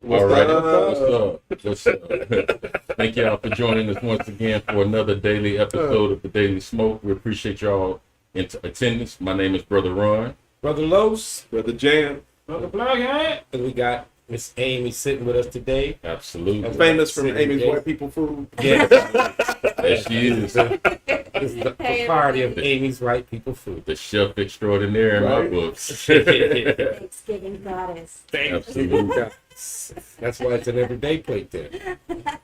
All right. What's up? Thank y'all for joining us once again for another daily episode of the Daily Smoke. We appreciate y'all in attendance. My name is Brother Ron. Brother Los, Brother Jam, Brother Blockhead, and we got Miss Amy sitting with us today. Absolutely. famous from Amy's White People Food. Yeah, There she is. this is the party of Amy's White People Food. The chef extraordinaire in my Right. books. Thanksgiving goddess. Absolutely. That's why it's an everyday plate there.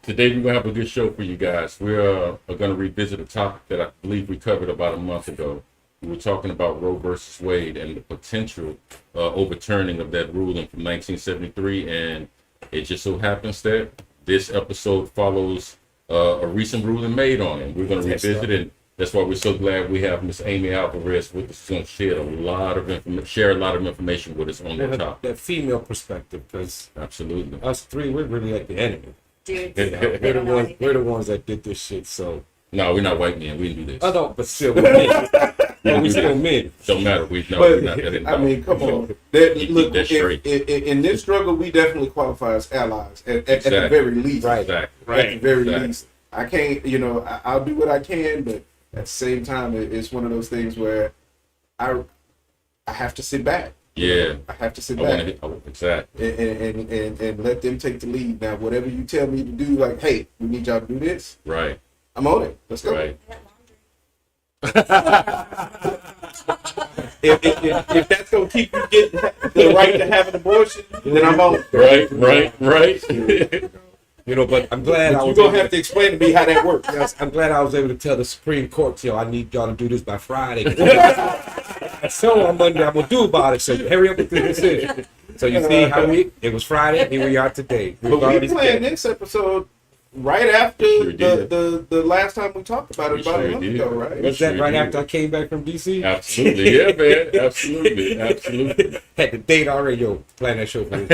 Today we're going to have a good show for you guys. We're going to revisit a topic that I believe we covered about a month ago. We were talking about Roe versus Wade and the potential overturning of that ruling from 1973. And it just so happens that this episode follows a recent ruling made on it. We're going to revisit it. That's why we're so glad we have Miss Amy Alvarez with us. She's going to share a lot of information with us on the topic. That female perspective, because Absolutely. us three, we're really like the enemy. Dude, You know, we're the ones that did this shit. So No, we're not white men. We didn't do this. I don't, but still, we're men. We still men. Don't matter. We're not that But involved. I mean, come on. Keep Look, that straight. in this struggle, we definitely qualify as allies at the Exactly. very least. Right. Exactly. At the very Exactly. least, I can't. I'll do what I can, but at the same time, it's one of those things where I have to sit back. Yeah. I have to sit I back want to exactly. and let them take the lead. Now, whatever you tell me to do, like, hey, we need y'all to do this. Right. I'm on it. Let's go. Right. If that's gonna keep you getting the right to have an abortion, then I'm on it. Right. You know, but I'm glad I You're was gonna able have to explain to me how that works. Yes, I'm glad I was able to tell the Supreme Court, I need y'all to do this by Friday. So on Monday, I'm gonna do about it. So hurry up with the decision. So you see how it was Friday, here we are today. But we planned this episode right after Sure did. the last time we talked about it We about sure a month did. ago, right? Was that Sure right did. after I came back from DC? Absolutely. Yeah, man. Absolutely. Had the date already, plan that show for me.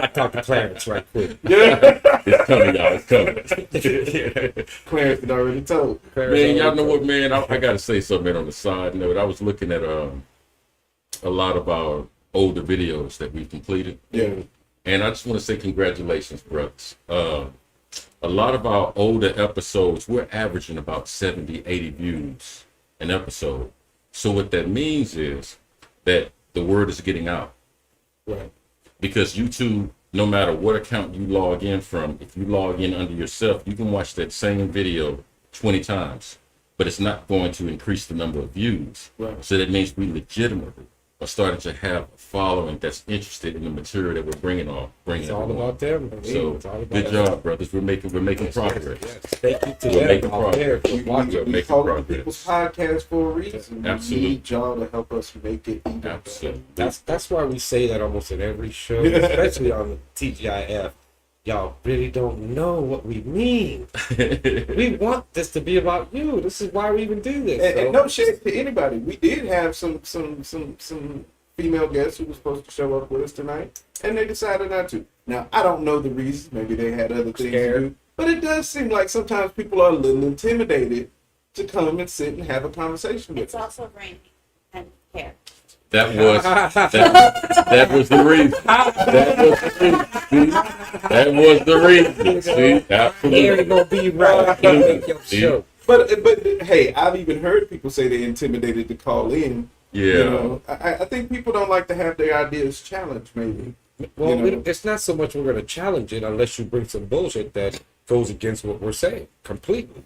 I talked to Clarence right quick. Yeah, It's coming, y'all. It's coming. Clarence had already told. Man, y'all know what, man? I got to say something on the side note. I was looking at a lot of our older videos that we've completed. Yeah, And I just want to say congratulations, brothers. A lot of our older episodes, we're averaging about 70, 80 views an episode. So what that means is that the word is getting out. right. Because YouTube, no matter what account you log in from, if you log in under yourself, you can watch that same video 20 times. But it's not going to increase the number of views. Right. So that means we legitimately are starting to have a following that's interested in the material that we're bringing on. It's all about them. Man. So It's all about good them. job, brothers. We're making progress. Yes. Thank you to We're them making out there progress. for watching. We're We making call it progress. People's Podcast for a reason. Absolutely. We need y'all to help us make it even better. Absolutely. That's why we say that almost in every show, especially on the TGIF. Y'all really don't know what we mean. We want this to be about you. This is why we even do this. And So- no shade to anybody. We did have some female guests who were supposed to show up with us tonight, and they decided not to. Now I don't know the reasons. Maybe they had other things to do. But it does seem like sometimes people are a little intimidated to come and sit and have a conversation with It's us. also raining and hair. That was the reason. That was the reason. See? Here Absolutely. it gonna be right. Can't make your See? show. But hey, I've even heard people say they're intimidated to call in. Yeah. You know, I think people don't like to have their ideas challenged. Maybe. Well, You know. it's not so much we're gonna challenge it unless you bring some bullshit that goes against what we're saying completely,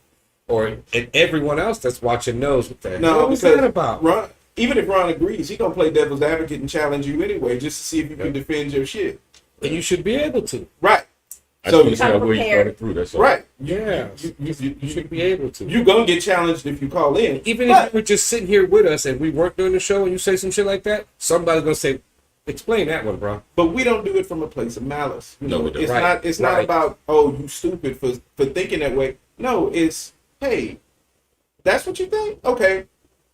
or and everyone else that's watching knows what the hell No, was because that about. Ron, even if Ron agrees, he gonna play devil's advocate and challenge you anyway, just to see if you can defend your shit. And you should be able to. Right. I So- just want to see where you brought it through. That's all. Right. Yeah, you should be able to. You're gonna get challenged if you call in. Even But- if you were just sitting here with us and we weren't doing the show and you say some shit like that, somebody's gonna say, "Explain that one, bro." But we don't do it from a place of malice. You No, know, we don't. it's Right, not. It's not right. about you stupid for thinking that way. No, it's hey, that's what you think. Okay,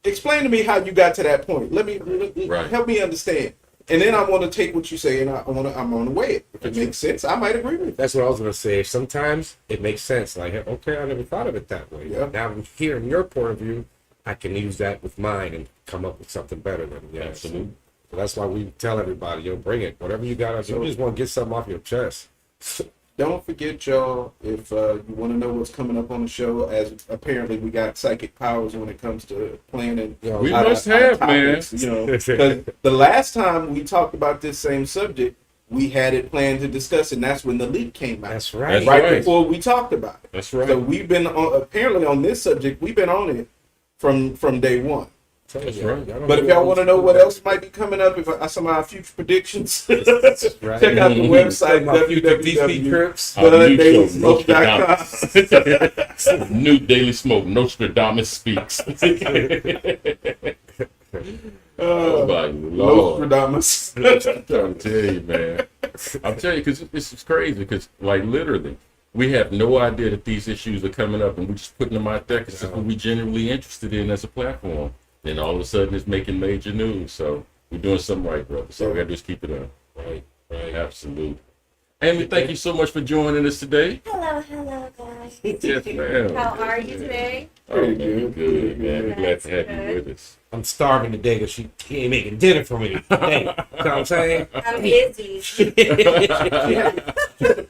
explain to me how you got to that point. Let me Right. help me understand. And then I want to take what you say and I'm gonna weigh it. If it makes sense, I might agree with it. That's what I was gonna say. Sometimes it makes sense. Like, okay, I never thought of it that way. Yeah. Now I'm hearing your point of view. I can use that with mine and come up with something better than yes. Absolutely. That's why we tell everybody, yo, bring it. Whatever you got, you just want to get something off your chest. Don't forget, y'all, if you want to know what's coming up on the show, as apparently we got psychic powers when it comes to planning. Yo, We our- must our have, topics, man. You know, 'cause the last time we talked about this same subject, we had it planned to discuss, and that's when the leak came out. That's right. right right. before we talked about it. That's right. So we've been apparently on this subject. We've been on it from day one. That's right. But if y'all want to know what else might be coming up, if some of our future predictions, right. check out the website My future DC Crips. Our new show, www.dailysmoke.com. Nostradamus. New Daily Smoke, Nostradamus speaks. Oh my Lord. Nostradamus. I'm trying to tell you, man. I'm telling you, because this is crazy. Because, like, literally, we have no idea that these issues are coming up, and we're just putting them out there because that's what we're genuinely interested in as a platform. Then all of a sudden, it's making major news. So we're doing something right, brother. So we got to just keep it up. Right, right. Absolutely. Amy, thank you so much for joining us today. Hello, guys. Yes, ma'am. How are you today? Oh, man, good, man. We're glad to have you with us. I'm starving today because she ain't making dinner for me today. You know what I'm saying? I'm busy.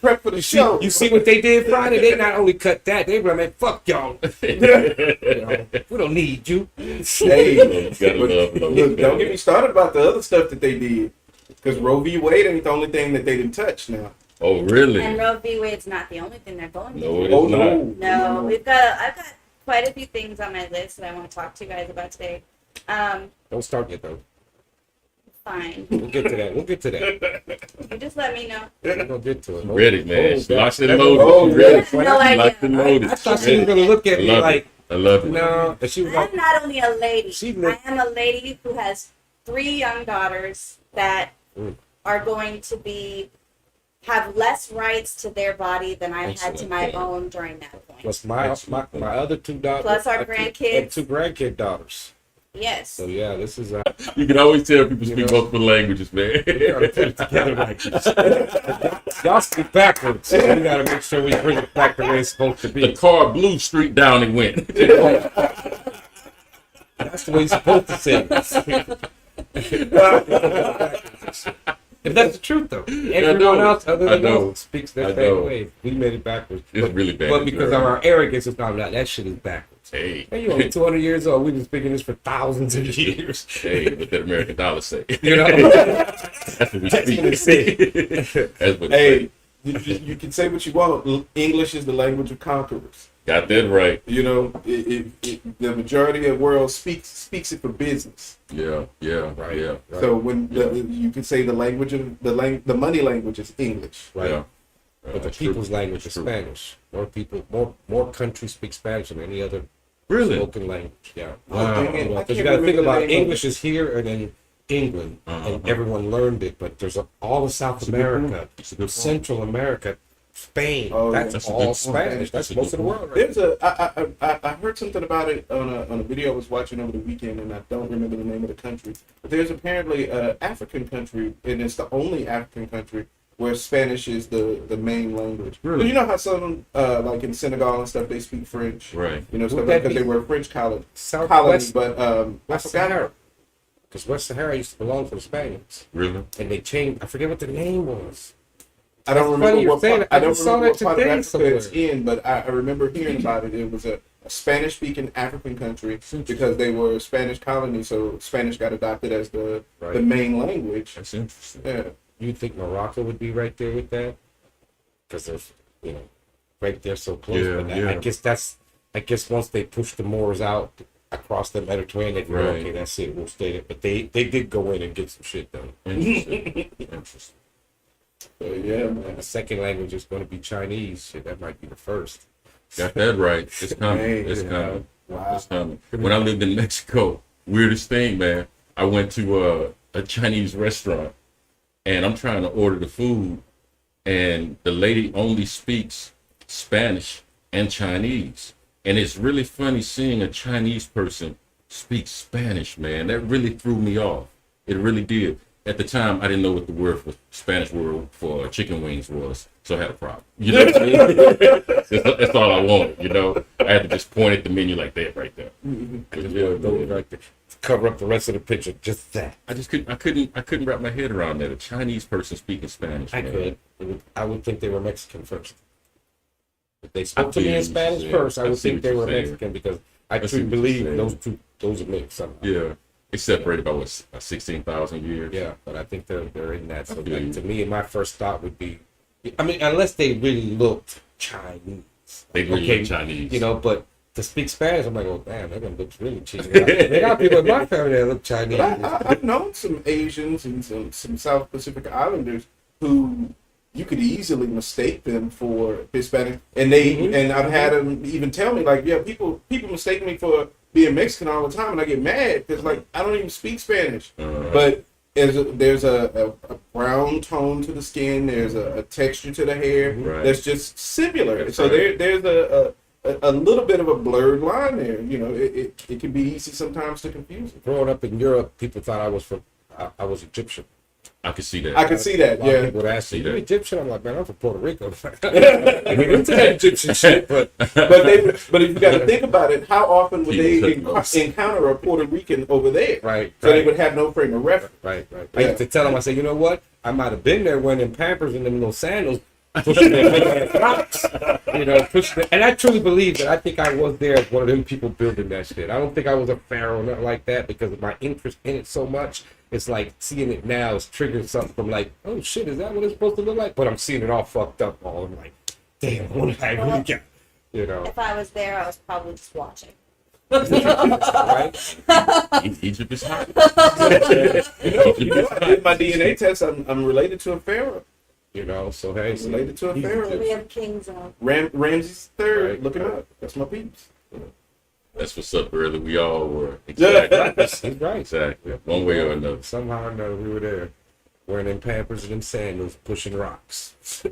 Prep for the show. You see what they did Friday? They not only cut that, they were like, fuck y'all. You know, we don't need you. Hey, Gotta love them. look, don't get me started about the other stuff that they did. Because Roe v. Wade ain't the only thing that they didn't touch now. Oh, really? And Roe v. Wade's not the only thing they're going to No, do. it Oh, is not. No, I've got quite a few things on my list that I want to talk to you guys about today. Don't start yet, though. Fine. We'll get to that. We'll get to that. You just let me know. We're going to get to it. Ready, man. Oh, Locked and that's- loaded. oh, She ready. You have no idea. Locked and loaded. I thought she was going to look at I me love like, it. I love it. no. And she was like, I'm not only a lady. She I look- am a lady who has 3 young daughters that are going to have less rights to their body than I had to my own during that point. plus my other 2 daughters. Plus our I have grandkids. 2 grandkid daughters. Yes. So, yeah, this is, You can always tell people speak You know. multiple languages, man. we gotta put it together like this. Y'all speak backwards. So we gotta make sure we bring it back the way it's supposed to The be. car blew straight down and went. That's the way it's supposed to say it. If that's the truth, though. Everyone know. else other I than know. us speaks their I same know. way. We made it backwards. It's really bad. But because of our arrogance, it's not that shit is backwards. Hey, Hey, you only 200 years old. We've been speaking this for thousands of years. hey, what that American dollar say? You know? That's what we That's what we speak. say. That's what Hey, you can say what you want. English is the language of conquerors. got that right. You know, the majority of the world speaks it for business. Yeah, Right. yeah. Right. So when you can say the language of the money language is English. Right. Yeah. But the That's true. people's language is True. Spanish. More countries speak Spanish than any other Really? spoken language. Yeah. Wow. Dang it, I Because can't you got to think remember the about name of English is here and in England, and everyone learned it. But there's all of South That's a good America, point. That's a good point. Central America, Spain. Oh, that's that's a all good point. Spanish. That's That's a most good of the point. world. Right? There's I heard something about it on a video I was watching over the weekend, and I don't remember the name of the country. But there's apparently an African country, and it's the only African country where Spanish is the main language. Really? You know how some like in Senegal and stuff they speak French. Right. You know, stuff Would like that because they be were a French colony, Southwest but I West forgot. Sahara. Because West Sahara used to belong to the Spaniards, Really? and they changed. I forget what the name was. I don't That's remember funny you're what saying part, that. I I don't just saw remember that what part of today Africa it's somewhere. in, but I remember hearing about it. It was a Spanish-speaking African country because they were a Spanish colony, so Spanish got adopted as the Right. main language. That's interesting. Yeah. You think Morocco would be right there with that? Because they're, right there so close. Yeah, but yeah. I guess once they push the Moors out across the Mediterranean, they go, Right. okay, that's it. We'll stay there. But they did go in and get some shit done. Interesting. Interesting. So yeah, man. And the second language is going to be Chinese. Shit, that might be the first. Got that right. It's coming. Dang, It's yeah. coming. Wow. It's coming. When I lived in Mexico, weirdest thing, man. I went to a Chinese restaurant, and I'm trying to order the food, and the lady only speaks Spanish and Chinese, and it's really funny seeing a Chinese person speak Spanish, man. That really threw me off. It really did. At the time, I didn't know what the word for Spanish word for chicken wings was, so I had a problem. You know what I mean? That's all I wanted, you know? I had to just point at the menu like that right there. But yeah, Those right there. cover up the rest of the picture. Just that. I just couldn't wrap my head around that. A Chinese person speaking Spanish. I man. could. I would think they were Mexican first. If they spoke I to me feel in you, Spanish yeah. first, I I would see think what they you're were saying. Mexican because I I see truly what you're believe saying. those are mixed somehow. Yeah, it's separated by what 16,000 years. Yeah, but I think they're in that. So I feel you. like, to me, my first thought would be, I mean, unless they really looked Chinese. They really Okay, look Chinese. You know, but to speak Spanish, I'm like, oh damn, they're gonna look really cheap. They got people in my family that look Chinese. But I've known some Asians and some South Pacific Islanders who you could easily mistake them for Hispanic, and and I've had them even tell me like, yeah, people mistake me for being Mexican all the time, and I get mad because like I don't even speak Spanish, but there's a brown tone to the skin, there's a texture to the hair Right. that's just similar. That's So right. there's a little bit of a blurred line there. You know, it can be easy sometimes to confuse it. Growing up in Europe, people thought I was Egyptian. I could see that. I can see that, A lot of yeah. people would ask me, See "You that. Egyptian?" I'm like, "Man, I'm from Puerto Rico." I mean, into that Egyptian shit, but But if you got to think about it, how often would they People took encounter a Puerto Rican over there? right, So they right. would have no frame of reference. Right. I Yeah. used to tell them, I said, you know what? I might have been there wearing Pampers and them little sandals, pushing their rocks, you know, pushing. And I truly believe that I think I was there as one of them people building that shit. I don't think I was a pharaoh or nothing like that because of my interest in it so much. It's like seeing it now is triggering something from like, oh shit, is that what it's supposed to look like? But I'm seeing it all fucked up. All I'm like, damn, what did I really get? You know, If I was there, I was probably just watching. right? Egypt is hot. I did my DNA test. I'm related to a pharaoh. You know, so hey, so Related to a pharaoh. We have kings on. Ramses III. Right, Look him right. up. That's my peeps. That's what's up, brother. We all were. Exactly. he's right. Exactly. One way or another. Somehow or another, we were there, wearing them Pampers and them sandals, pushing rocks to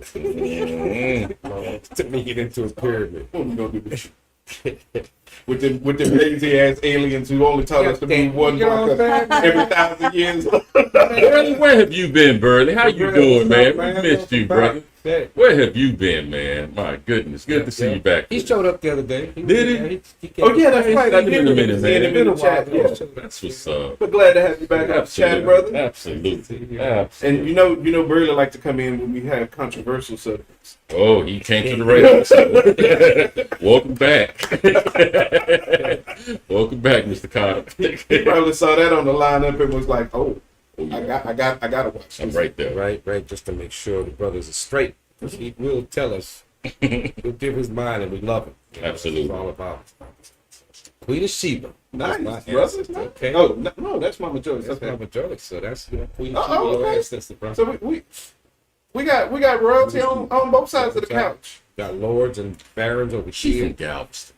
make it into a pyramid. What we gonna do with you? With them lazy ass aliens who only taught us to move one You know what block I'm saying? every 1,000 years. Burley, where have you been, Burley? How you doing, man? We Man, missed you, brother. Yeah. Where have you been, man? My goodness. Good to see you back. He showed up the other day. Did he? came Oh yeah, that's right. It's been a minute, man. It's been a chat. Yeah. That's what's up. But glad to have you back on the chat, brother. Absolutely. And you know, Burley like to come in when we have controversial subjects. Oh, he came to the radio. Welcome back. Welcome back, Mr. Carter. He probably saw that on the lineup and was like, "Oh, I gotta watch I'm this." right there. Right, just to make sure the brothers are straight. 'Cause he will tell us. He'll give his mind, and we love him. You know, Absolutely. That's what it's all about. Queen of Sheba. Nice, That's my brother. ancestor, okay. Oh no, that's Mama Joyce. That's Okay. Mama Joyce. So that's Queen Oh, of Sheba, your okay. ancestor, bro. So we got royalty on both sides of the couch. Got lords and barons over She's here. in Galveston.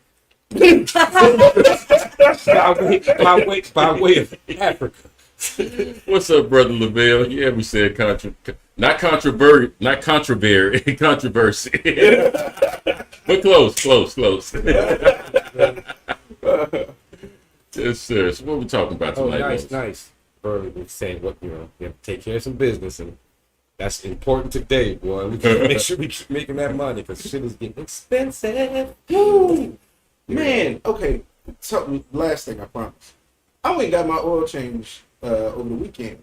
by way of Africa. What's up, brother LaVelle? Yeah, we said not controversy, controversy. But close. Yes, sir. So what we talking about Oh, tonight? nice. Burley was saying what you have to take care of some business, and that's important today, boy. We gotta make sure we keep making that money because shit is getting expensive. Woo! Man, okay. So last thing I promise. I went and got my oil change over the weekend.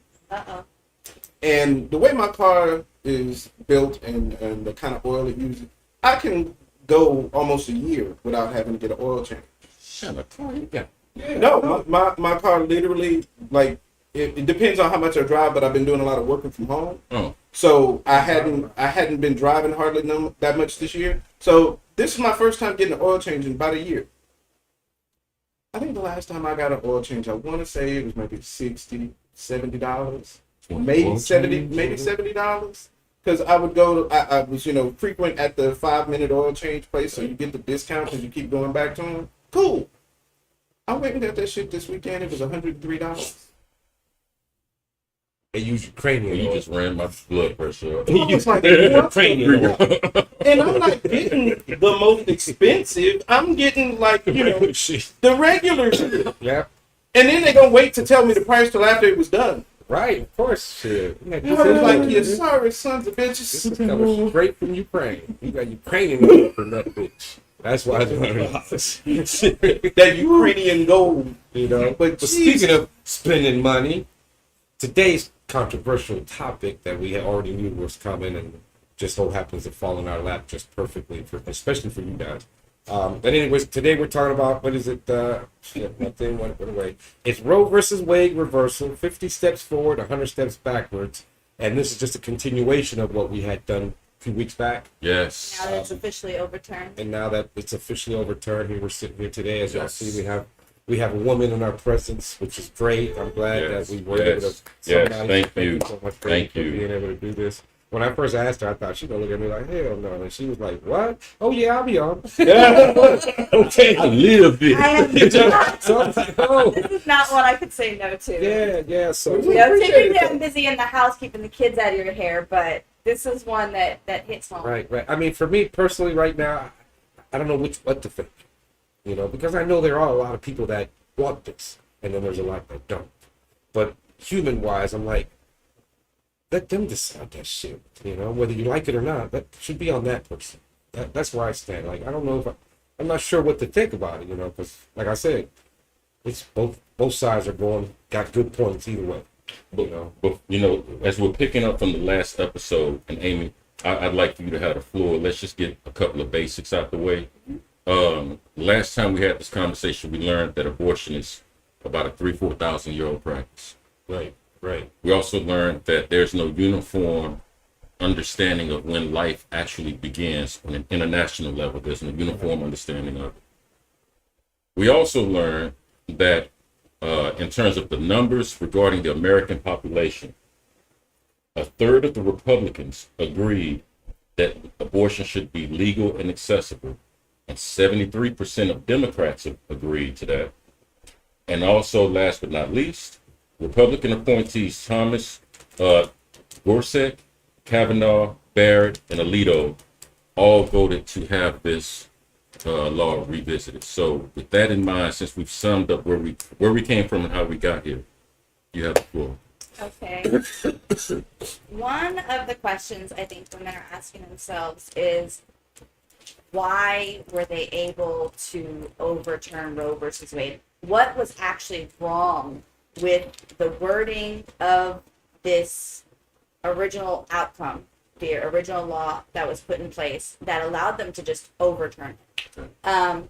And the way my car is built and the kind of oil it uses, I can go almost a year without having to get an oil change. Shut up. Yeah. No, my car literally, like, it depends on how much I drive, but I've been doing a lot of working from home. Oh, So I hadn't been driving hardly that much this year. So this is my first time getting an oil change in about a year. I think the last time I got an oil change, I want to say it was maybe $60, $70, maybe $70. Because I would go, I was frequent at the 5-minute oil change place, so you get the discount because you keep going back to them. Cool. I went and got that shit this weekend. It was $103. They use Ukrainian. you oil. just ran my blood pressure up. I was like, what the fuck? And I'm not getting the most expensive. I'm getting like, the regular shit. Yeah, And then they're gonna wait to tell me the price till after it was done. right. Of course. Shit. I was like, you sorry sons of This is bitches. coming straight from Ukraine. You got Ukrainian oil from that bitch. That's why I learned all this. That Ukrainian gold. You know, but speaking of spending money, today's controversial topic that we had already knew was coming and just so happens to fall in our lap just perfectly, especially for you guys. But anyways, today we're talking about, what is it? That thing went away. It's Roe versus Wade reversal, 50 steps forward, 100 steps backwards. And this is just a continuation of what we had done a few weeks back. Yes. Now that it's officially overturned. And now that it's officially overturned, here we're sitting here today. As y'all Yes. see, we have a woman in our presence, which is great. I'm glad Yes. that we were able to. Yes. Yes. somebody- Thank you. so much Thank for you. being able to do this. When I first asked her, I thought she gonna look at me like, hell no. And she was like, what? Oh yeah, I'll be on. Okay. I live it. I am So I was like, oh. This is not what I could say no to. Yeah. So You know, typically I'm busy in the house keeping the kids out of your hair, but this is one that hits home. right. I mean, for me personally, right now, I don't know what to think. You know, because I know there are a lot of people that want this, and then there's a lot that don't. But human-wise, I'm like, let them decide that shit. You know, whether you like it or not, that should be on that person. That's where I stand. Like, I don't know if I'm not sure what to think about it. You know, because like I said, it's both sides are got good points either way. But as we're picking up from the last episode, and Amy, I'd like for you to have the floor. Let's just get a couple of basics out the way. Last time we had this conversation, we learned that abortion is about a 4,000-year-old practice. Right. We also learned that there's no uniform understanding of when life actually begins on an international level. There's no uniform understanding of it. We also learned that in terms of the numbers regarding the American population, a third of the Republicans agreed that abortion should be legal and accessible, and 73% of Democrats have agreed to that. And also, last but not least, Republican appointees Thomas Gorsuch, Kavanaugh, Barrett, and Alito all voted to have this law revisited. So, with that in mind, since we've summed up where we came from and how we got here, you have the floor. Okay. One of the questions I think women are asking themselves is, why were they able to overturn Roe versus Wade? What was actually wrong with the wording of this original outcome, the original law that was put in place that allowed them to just overturn it?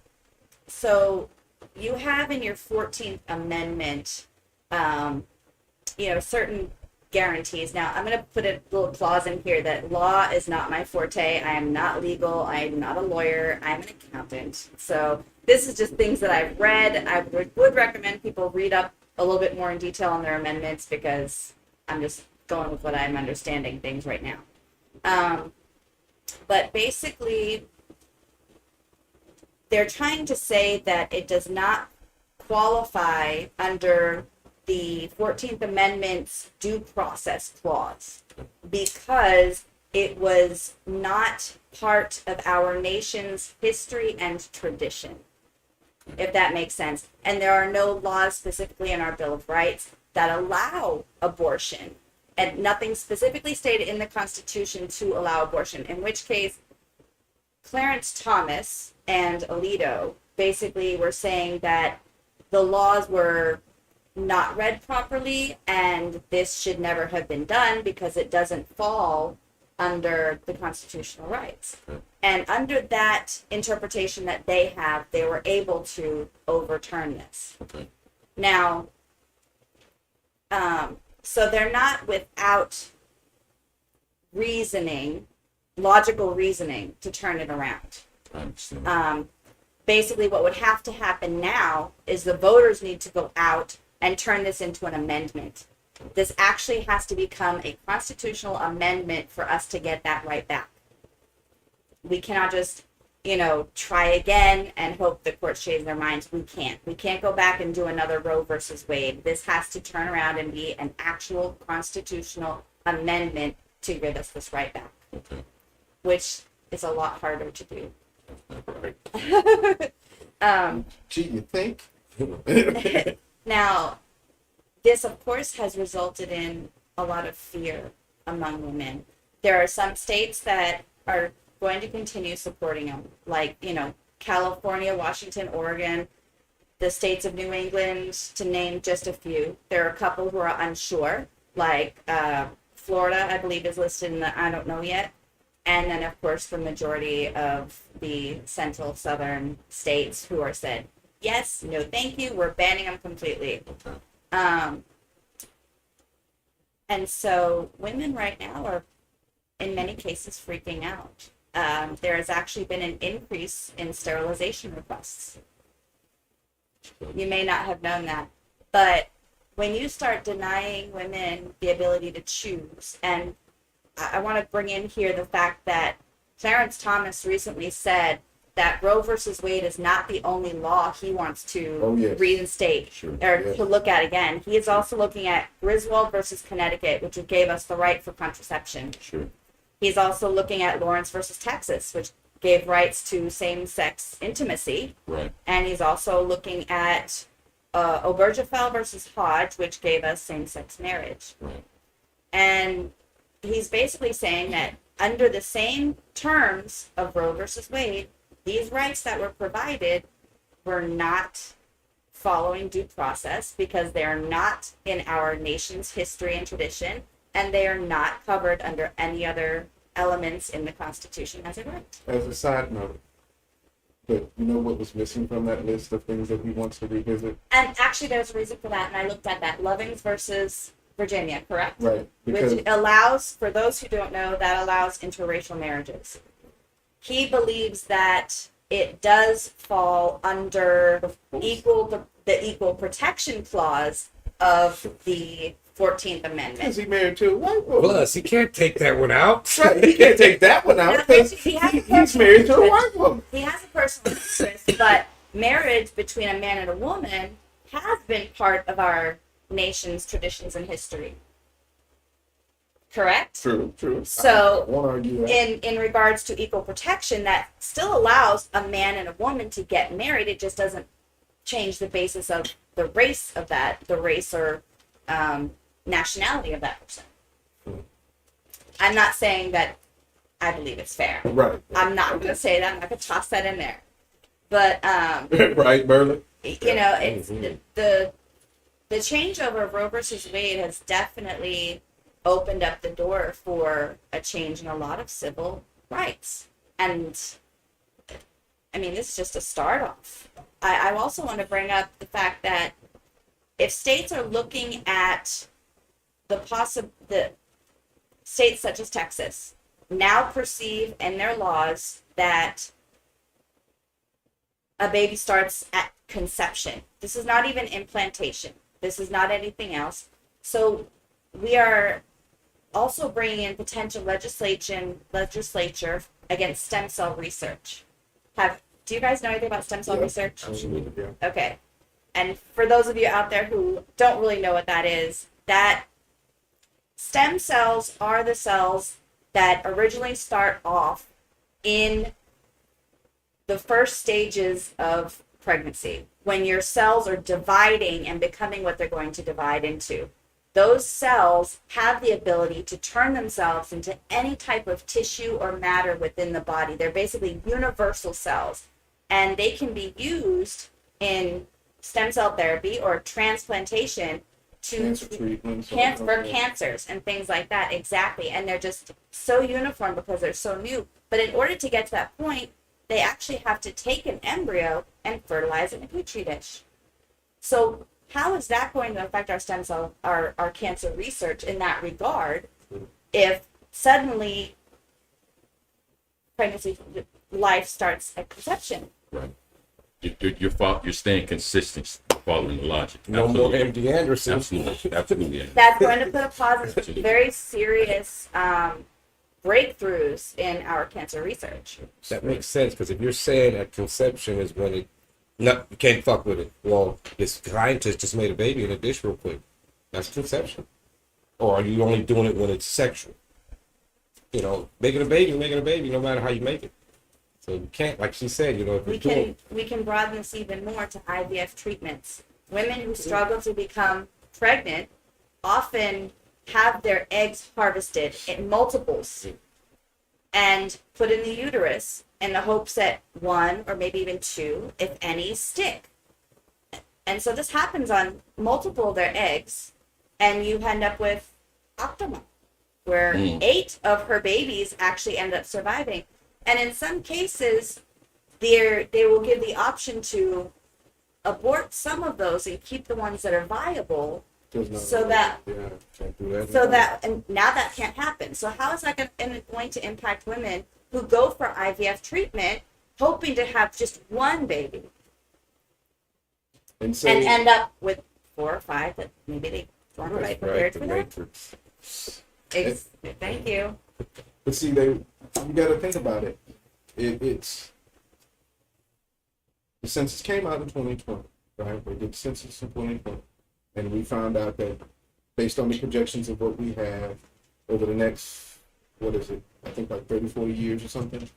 So you have in your 14th Amendment, certain guarantees. Now, I'm going to put a little clause in here that law is not my forte. I am not legal. I am not a lawyer. I'm an accountant. So this is just things that I've read. I would recommend people read up a little bit more in detail on their amendments because I'm just going with what I'm understanding things right now. But basically, they're trying to say that it does not qualify under the 14th Amendment's due process clause because it was not part of our nation's history and tradition, if that makes sense. And there are no laws specifically in our Bill of Rights that allow abortion, and nothing specifically stated in the Constitution to allow abortion, in which case Clarence Thomas and Alito basically were saying that the laws were not read properly and this should never have been done because it doesn't fall under the constitutional rights. And under that interpretation that they have, they were able to overturn this. Okay. Now, so they're not without reasoning, logical reasoning to turn it around. I understand. Basically, what would have to happen now is the voters need to go out and turn this into an amendment. This actually has to become a constitutional amendment for us to get that right back. We cannot just, try again and hope the courts change their minds. We can't. We can't go back and do another Roe versus Wade. This has to turn around and be an actual constitutional amendment to give us this right back. Okay. Which is a lot harder to do. Gee, you think? Now, this, of course, has resulted in a lot of fear among women. There are some states that are going to continue supporting them, like, California, Washington, Oregon, the states of New England, to name just a few. There are a couple who are unsure, like Florida, I believe, is listed in the I don't know yet. And then, of course, the majority of the central southern states who are said, yes, no, thank you, we're banning them completely. And so women right now are, in many cases, freaking out. There has actually been an increase in sterilization requests. You may not have known that, but when you start denying women the ability to choose, and I want to bring in here the fact that Clarence Thomas recently said that Roe versus Wade is not the only law he wants to reinstate or to look at again. He is also looking at Griswold versus Connecticut, which gave us the right for contraception. Sure. He's also looking at Lawrence versus Texas, which gave rights to same-sex intimacy. Right. And he's also looking at Obergefell versus Hodge, which gave us same-sex marriage. Right. And he's basically saying that under the same terms of Roe versus Wade, these rights that were provided were not following due process because they are not in our nation's history and tradition, and they are not covered under any other elements in the Constitution as a right. As a side note, but you know what was missing from that list of things that he wants to revisit? And actually, there's a reason for that, and I looked at that. Lovings versus Virginia, correct? Right. Because Which allows, for those who don't know, that allows interracial marriages. He believes that it does fall under the equal protection clause of the 14th Amendment. is he married to a white woman? Plus, he can't take that one out. Right, he can't take that one out Now, because he has a he's personal married to a interest. white woman. He has a personal interest, but marriage between a man and a woman has been part of our nation's traditions and history. Correct? True. So, I won't argue that. in regards to equal protection, that still allows a man and a woman to get married. It just doesn't change the basis of the race of that, the race or nationality of that person. I'm not saying that I believe it's fair. Right. I'm not going to say that. I'm not going to toss that in there. But Right, Merlin. you know, it's the changeover of Roe versus Wade has definitely opened up the door for a change in a lot of civil rights. And I mean, this is just a start off. I also want to bring up the fact that if states are looking at the states such as Texas now perceive in their laws that a baby starts at conception. This is not even implantation. This is not anything else. So we are also bringing in potential legislature against stem cell research. Do you guys know anything about stem cell research? Absolutely, yeah. Okay. And for those of you out there who don't really know what that is, that stem cells are the cells that originally start off in the first stages of pregnancy, when your cells are dividing and becoming what they're going to divide into. Those cells have the ability to turn themselves into any type of tissue or matter within the body. They're basically universal cells, and they can be used in stem cell therapy or transplantation to Cancer treatments. for cancers and things like that. Exactly. And they're just so uniform because they're so new. But in order to get to that point, they actually have to take an embryo and fertilize it in a petri dish. So how is that going to affect our stem cell, our cancer research in that regard, if suddenly pregnancy life starts at conception? Right. You're staying consistent, following the logic. No more Absolutely. MD Anderson. Absolutely. Yeah. That's going to put a pause in very serious breakthroughs in our cancer research. That makes sense, because if you're saying at conception is when you can't fuck with it. Well, this scientist just made a baby in a dish real quick. That's conception. Or are you only doing it when it's sexual? You know, making a baby, no matter how you make it. So you can't, like she said, you know, if We can broaden this even more to IVF treatments. Women who struggle to become pregnant often have their eggs harvested in multiples and put in the uterus in the hopes that one or maybe even two, if any, stick. And so this happens on multiple of their eggs, and you end up with Octomom, where 8 of her babies actually end up surviving. And in some cases, they will give the option to abort some of those and keep the ones that are viable. So that, can't do that. so that, and now that can't happen. So how is that going to impact women who go for IVF treatment, hoping to have just one baby, And and end up with 4 or 5 that maybe they weren't right prepared the for that? Matrix. Thank you. But see, you got to think about it. It's the census came out in 2020, right? We did the census in 2020, and we found out that based on the projections of what we have over the next, what is it? I think like 30, 40 years or something,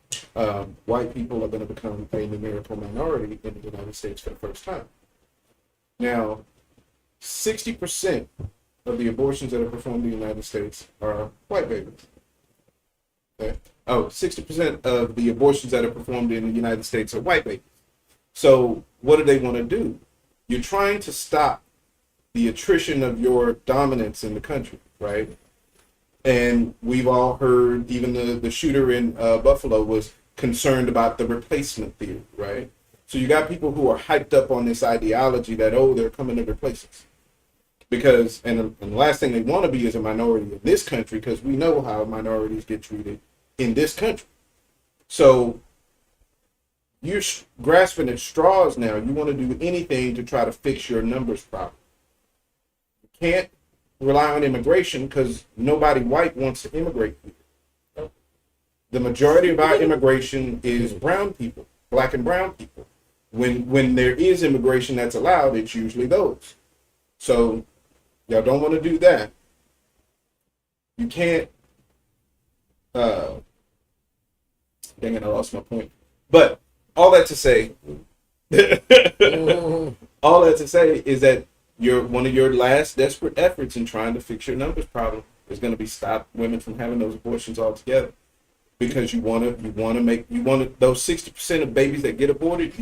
white people are going to become a numerical minority in the United States for the first time. Now, 60% of the abortions that are performed in the United States are white babies. Okay. 60% of the abortions that are performed in the United States are white babies. So what do they want to do? You're trying to stop the attrition of your dominance in the country, right? And we've all heard, even the shooter in Buffalo was concerned about the replacement theory, right? So you got people who are hyped up on this ideology that, they're coming to replace us. Because, and the last thing they want to be is a minority in this country, because we know how minorities get treated in this country. So you're grasping at straws now. You want to do anything to try to fix your numbers problem. You can't rely on immigration because nobody white wants to immigrate here. The majority of our immigration is brown people, black and brown people. When there is immigration that's allowed, it's usually those. So y'all don't want to do that. You can't. Dang it, I lost my point. But all that to say, is that one of your last desperate efforts in trying to fix your numbers problem is going to be stop women from having those abortions altogether, because you want those 60% of babies that get aborted.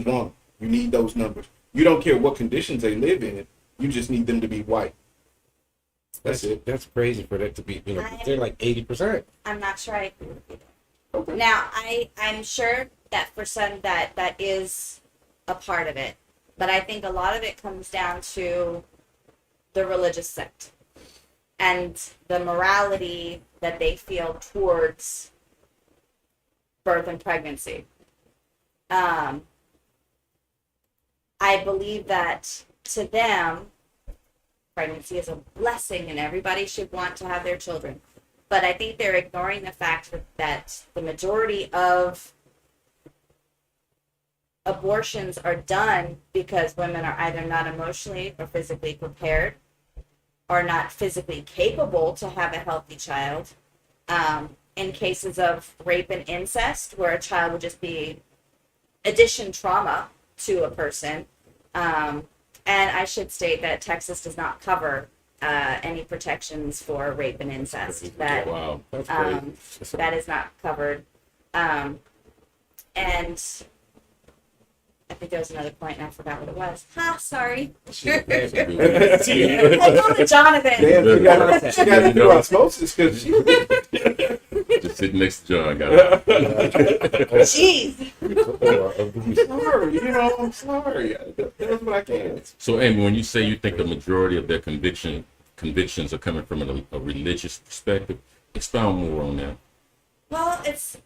You need those numbers. You don't care what conditions they live in. You just need them to be white. That's it. That's crazy for that to be. They're like 80%. I'm not sure I agree with you. Okay. Now, I'm sure that for some that is a part of it, but I think a lot of it comes down to the religious sect and the morality that they feel towards birth and pregnancy. I believe that to them, pregnancy is a blessing and everybody should want to have their children. But I think they're ignoring the fact that the majority of abortions are done because women are either not emotionally or physically prepared or not physically capable to have a healthy child. In cases of rape and incest, where a child would just be addition trauma to a person. And I should state that Texas does not cover any protections for rape and incest. That Wow. That's great. that is not covered. And I think there was another point and I forgot what it was. Ha, sorry. I called it Jonathan. Damn, she got to do osmosis because she. Just sitting next to John. Got it. Jeez. I'm sorry. That's what I can. So, Amy, when you say you think the majority of their convictions are coming from a religious perspective, expound more on that. Well, it's.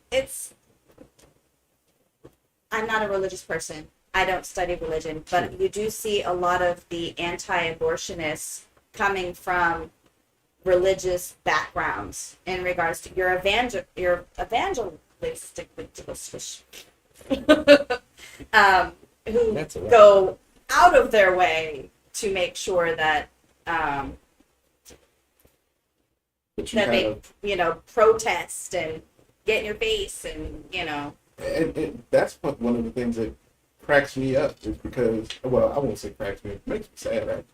I'm not a religious person. I don't study religion, but you do see a lot of the anti-abortionists coming from religious backgrounds in regards to your evangelistic who go out of their way to make sure that But you that have, they protest and get in your face and and that's one of the things that cracks me up is because, well, I won't say cracks me, it makes me sad actually,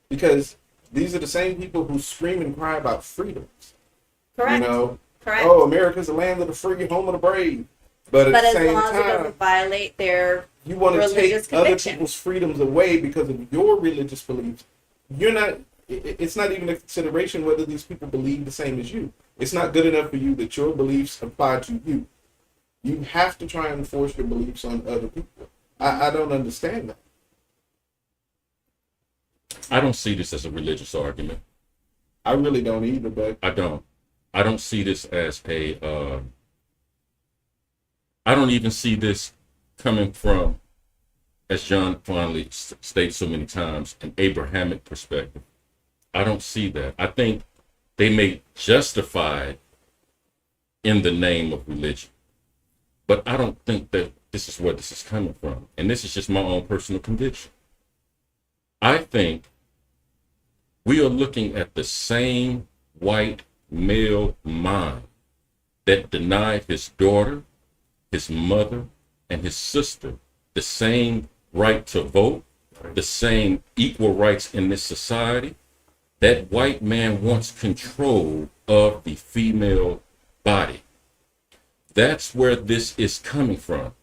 because these are the same people who scream and cry about freedoms. correct. You know, Correct. oh, America's the land of the free, home of the brave. But at But the as same long as it time, doesn't violate their you want to take religious other conviction. people's freedoms away because of your religious beliefs. You're not. It's not even a consideration whether these people believe the same as you. It's not good enough for you that your beliefs apply to you. You have to try and force your beliefs on other people. I don't understand that. I don't see this as a religious argument. I really don't either, but I don't. I don't see this as a. I don't even see this coming from, as John finally states so many times, an Abrahamic perspective. I don't see that. I think they may justify it in the name of religion, but I don't think that this is where this is coming from. And this is just my own personal conviction. I think we are looking at the same white male mind that denied his daughter, his mother, and his sister the same right to vote, the same equal rights in this society. That white man wants control of the female body. That's where this is coming from.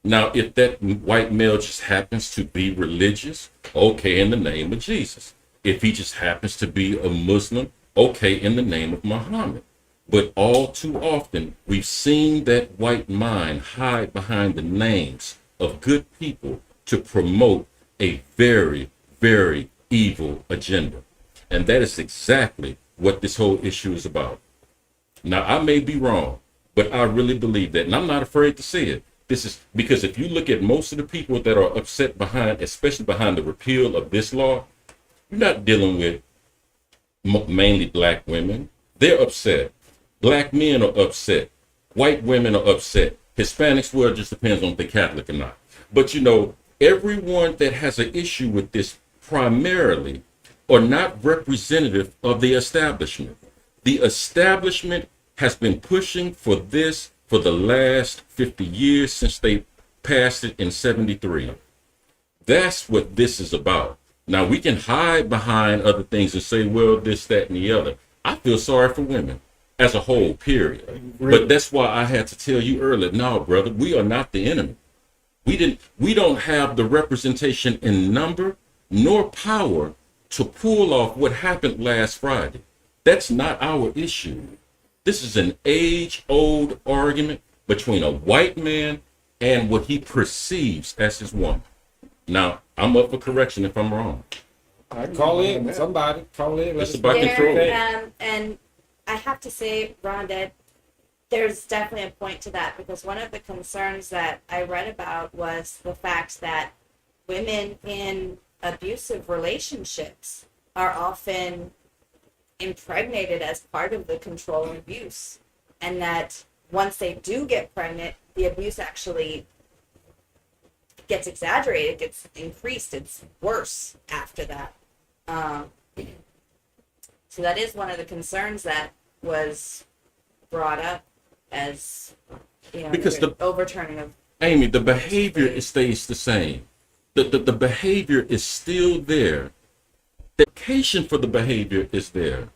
Now, if that white male just happens to be religious, okay, in the name of Jesus. If he just happens to be a Muslim, okay, in the name of Muhammad. But all too often, we've seen that white mind hide behind the names of good people to promote a very, very evil agenda. And that is exactly what this whole issue is about. Now, I may be wrong, but I really believe that, and I'm not afraid to say it. This is because if you look at most of the people that are upset behind, especially behind the repeal of this law, you're not dealing with mainly black women. They're upset. Black men are upset. White women are upset. Hispanics, well, it just depends on if they're Catholic or not. But you know, everyone that has an issue with this primarily are not representative of the establishment. The establishment has been pushing for this for the last 50 years since they passed it in 73. That's what this is about. Now, we can hide behind other things and say, well, this, that, and the other. I feel sorry for women as a whole, period. But that's why I had to tell you earlier, no, brother, we are not the enemy. We don't have the representation in number nor power to pull off what happened last Friday. That's not our issue. This is an age-old argument between a white man and what he perceives as his woman. Now, I'm up for correction if I'm wrong. I call in somebody. Call in. It's about control. And I have to say, Rhonda, there's definitely a point to that, because one of the concerns that I read about was the fact that women in abusive relationships are often impregnated as part of the control and abuse, and that once they do get pregnant, the abuse actually gets exaggerated, gets increased, it's worse after that. So that is one of the concerns that was brought up as, you know, Because the overturning of Amy, the behavior stays the same. The behavior is still there. The occasion for the behavior is there.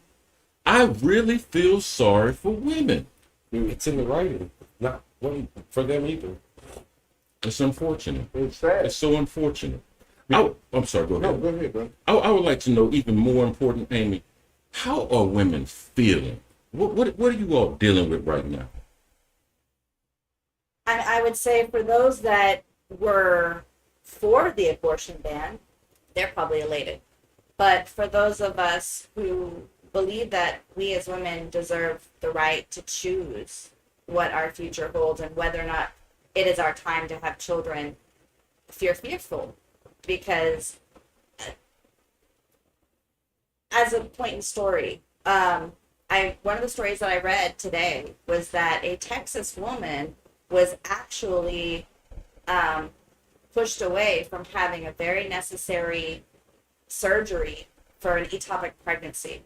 I really feel sorry for women. It's in the writing. Not for them either. It's unfortunate. it's sad. It's so unfortunate. I'm sorry, go No, ahead. go ahead, bro. I would like to know, even more important, Amy, how are women feeling? What are you all dealing with right now? And I would say for those that were for the abortion ban, they're probably elated. But for those of us who believe that we as women deserve the right to choose what our future holds and whether or not it is our time to have children, fearful. Because as a point in story, one of the stories that I read today was that a Texas woman was actually pushed away from having a very necessary surgery for an ectopic pregnancy.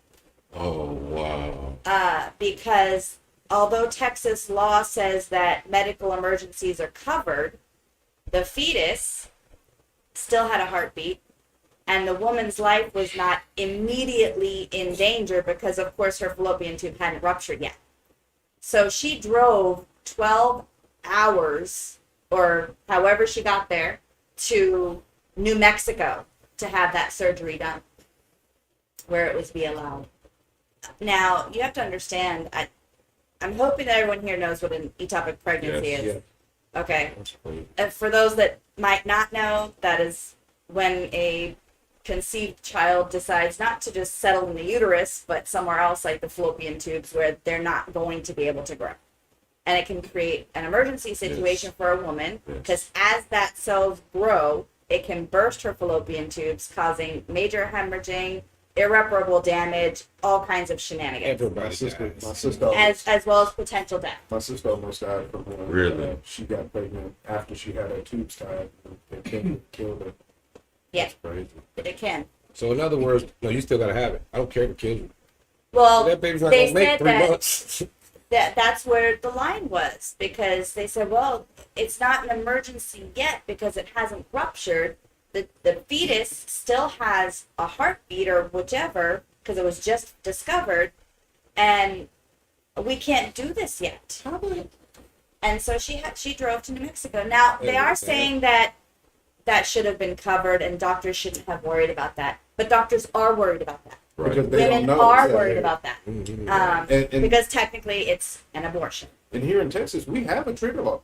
Oh, wow. Because although Texas law says that medical emergencies are covered, the fetus still had a heartbeat, and the woman's life was not immediately in danger because, of course, her fallopian tube hadn't ruptured yet. So she drove 12 hours or however she got there to New Mexico to have that surgery done, where it was be allowed. Now, you have to understand, I'm hoping that everyone here knows what an ectopic pregnancy Yes. is. Yeah. Okay. That's great. And for those that might not know, that is when a conceived child decides not to just settle in the uterus, but somewhere else like the fallopian tubes where they're not going to be able to grow. And it can create an emergency situation for a woman Yes. because as that cells grow, it can burst her fallopian tubes, causing major hemorrhaging, irreparable damage, all kinds of shenanigans, My Everybody sister, dies. my sister, almost, as well as potential death. my sister almost died from one. Really? She got pregnant after she had her tubes tied. They killed her. Yeah, Crazy. it can. So in other words, no, you still gotta have it. I don't care if it kills you. Well, That baby's not they gonna make said 3 that months. that's where the line was because they said, well, it's not an emergency yet because it hasn't ruptured. The fetus still has a heartbeat or whichever because it was just discovered, and we can't do this yet. And so she drove to New Mexico. Now they are saying that should have been covered and doctors shouldn't have worried about that, but doctors are worried about that. Right. Because they Women don't know. are Yeah, worried yeah. about that And because technically it's an abortion. here in Texas, we have a trigger law.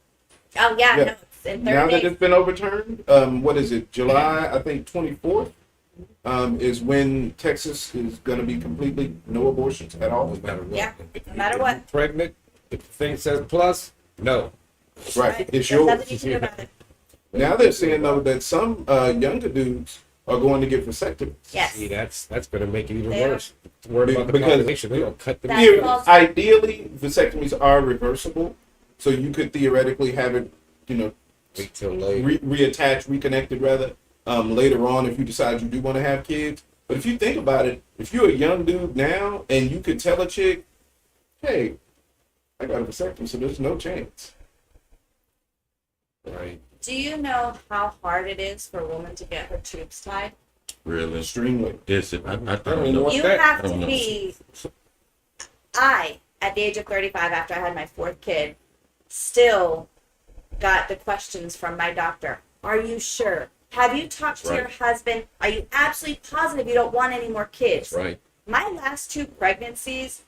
Oh yeah, Yeah. no, it's in Now 30 that days. it's been overturned, what is it? July, I think 24th, is when Texas is going to be completely no abortions at all. No matter what. Yeah, If no matter if what. you're pregnant, if the thing says plus, no. Right, it's There's yours. nothing you can do about it. Now they're saying though that some younger dudes are going to get vasectomies. Yes. See, that's gonna make it even They are. worse. Worried about the Because- population, they're gonna cut the That's meat. false. Ideally, vasectomies are reversible, so you could theoretically have it, Wait till later. reattached, reconnected rather, later on if you decide you do want to have kids. But if you think about it, if you're a young dude now and you could tell a chick, hey, I got a vasectomy, so there's no chance. Right. Do you know how hard it is for a woman to get her tubes tied? Really? Extremely. Is it? I don't don't even know. What's You that? have I don't to know. be. At the age of 35, after I had my 4th kid, still got the questions from my doctor. Are you sure? Have you talked to Right. your husband? Are you absolutely positive you don't want any more kids? That's right. My last 2 pregnancies,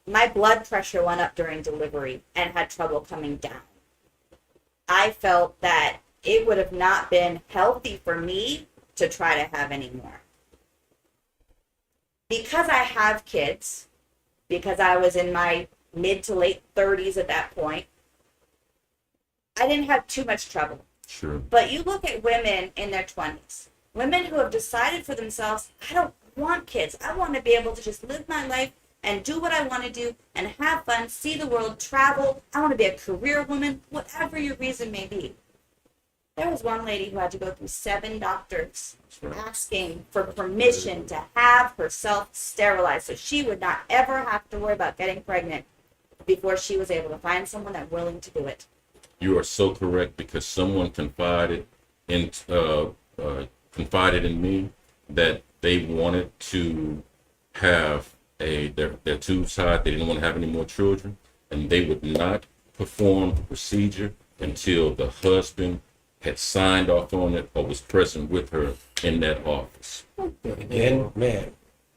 my blood pressure went up during delivery and had trouble coming down. I felt that it would have not been healthy for me to try to have any more. Because I have kids, because I was in my mid to late 30s at that point, I didn't have too much trouble. Sure. But you look at women in their 20s, women who have decided for themselves, I don't want kids. I want to be able to just live my life and do what I want to do and have fun, see the world, travel. I want to be a career woman, whatever your reason may be. There was one lady who had to go through 7 doctors right. asking for permission to have herself sterilized so she would not ever have to worry about getting pregnant before she was able to find someone that's willing to do it. You are so correct because someone confided in me that they wanted to have their tubes tied. They didn't want to have any more children, and they would not perform the procedure until the husband had signed off on it or was present with her in that office. Again, man.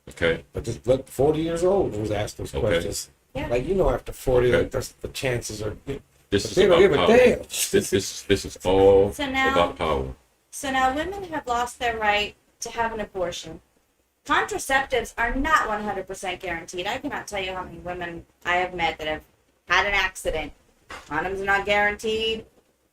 Okay. But just look, 40 years old and was asked those Okay. questions. Yeah. Like, after 40, Okay. like, that's, the chances are. This But is they don't about give a power. damn. This is all So now- about power. So now women have lost their right to have an abortion. Contraceptives are not 100% guaranteed. I cannot tell you how many women I have met that have had an accident. Condoms are not guaranteed.